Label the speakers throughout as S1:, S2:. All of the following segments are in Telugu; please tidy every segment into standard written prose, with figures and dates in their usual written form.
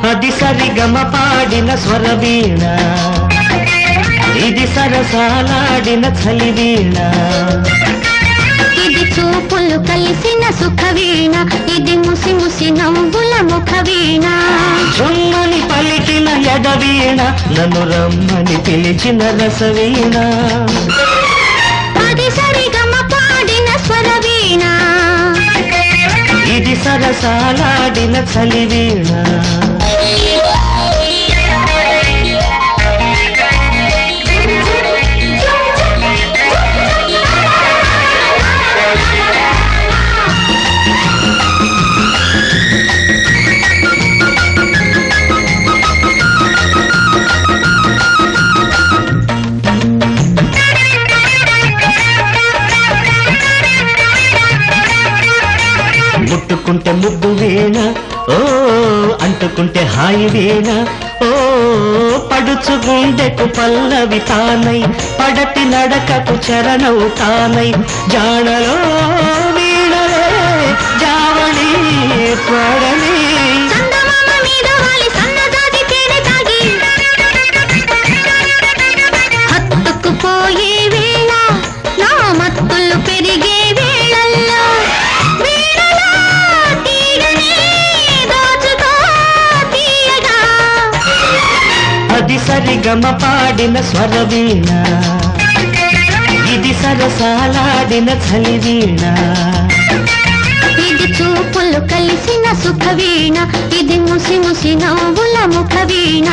S1: అది సరిగమ పాడిన స్వరవీణ, ఇది సరసాలాడిన చలివీణ.
S2: ఇది చూపులు కలిసిన సుఖవీణ, ఇది ముసి ముసి నవ్వుల ముఖవీణ.
S1: జుమ్మని పలికిన ఎడవీణ, నన్ను రమ్మని పిలిచిన రసవీణ.
S2: అది సరిగమ పాడిన స్వరవీణ,
S1: ఇది సరసాలాడిన చలివీణ. ముట్టుకుంటే ముద్దు వీణ, ఓ అంటుకుంటే హాయి వీణ. ఓ పడుచు గుండెకు పల్లవి తానై, పడటి నడకకు చరణవు తానై. జాణలో వీణలే జావళి పాడని,
S2: హత్తుకుపోయే వేళ నా మత్తులు పెరిగే వేళల్లో
S1: అది సరిగమ పాడిన స్వరవీణ, ఇది సరసాలాడిన చలివీణ.
S2: ఇది చూపులు కలిసిన సుఖవీణ, ఇది ముసి ముసి నవ్వుల ముఖవీణ.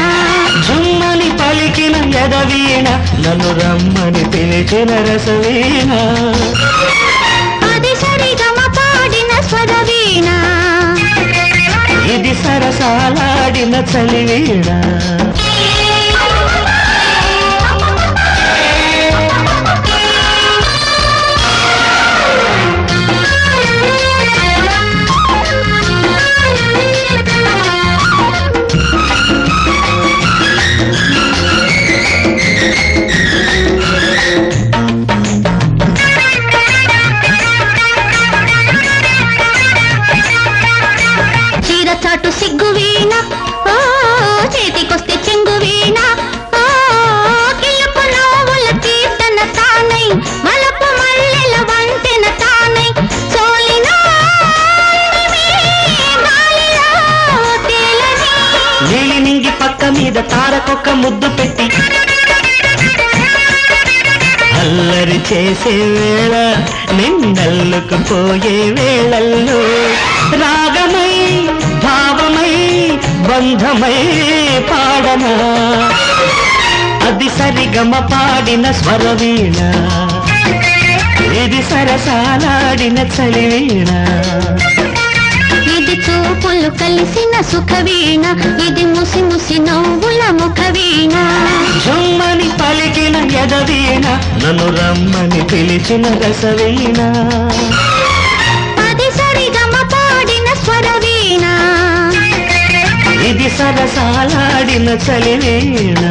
S1: జుమ్మని పలికిన ఎడవీణ, నన్ను రమ్మని పిలిచిన రసవీణ.
S2: అది సరిగమ పాడిన స్వరవీణ,
S1: ఇది సరసాలాడిన చలివీణ.
S2: చాటు సిగ్గు వీణ, ఓ చేతికొస్తే చెంగు వీణ. ఓ కిలుపు నవ్వుల కీర్తన తానై, వలపు మల్లెల వంతెన తానై. సోలిన
S1: నీలి నింగి పక్క మీద తారకొక్క ముద్దు పెట్టి అల్లరి చేసే వేళ, నిన్నల్లుకు పోయే వేళల్లో రాగమై భావమై బంధమై పాడనా. అది సరిగమ పాడిన స్వరవీణ, ఇది సరసాలాడిన చలివీణ.
S2: ఇది చూపులు కలిసిన సుఖవీణ, ఇది ముసి ముసి నవ్వుల ముఖవీణ.
S1: జుమ్మని పలికిన ఎడవీణ, నన్ను రమ్మని పిలిచిన రసవీణ.
S2: అది సరిగమ పాడిన స్వరవీణ,
S1: ఇది సరసాలాడిన చలివీణ.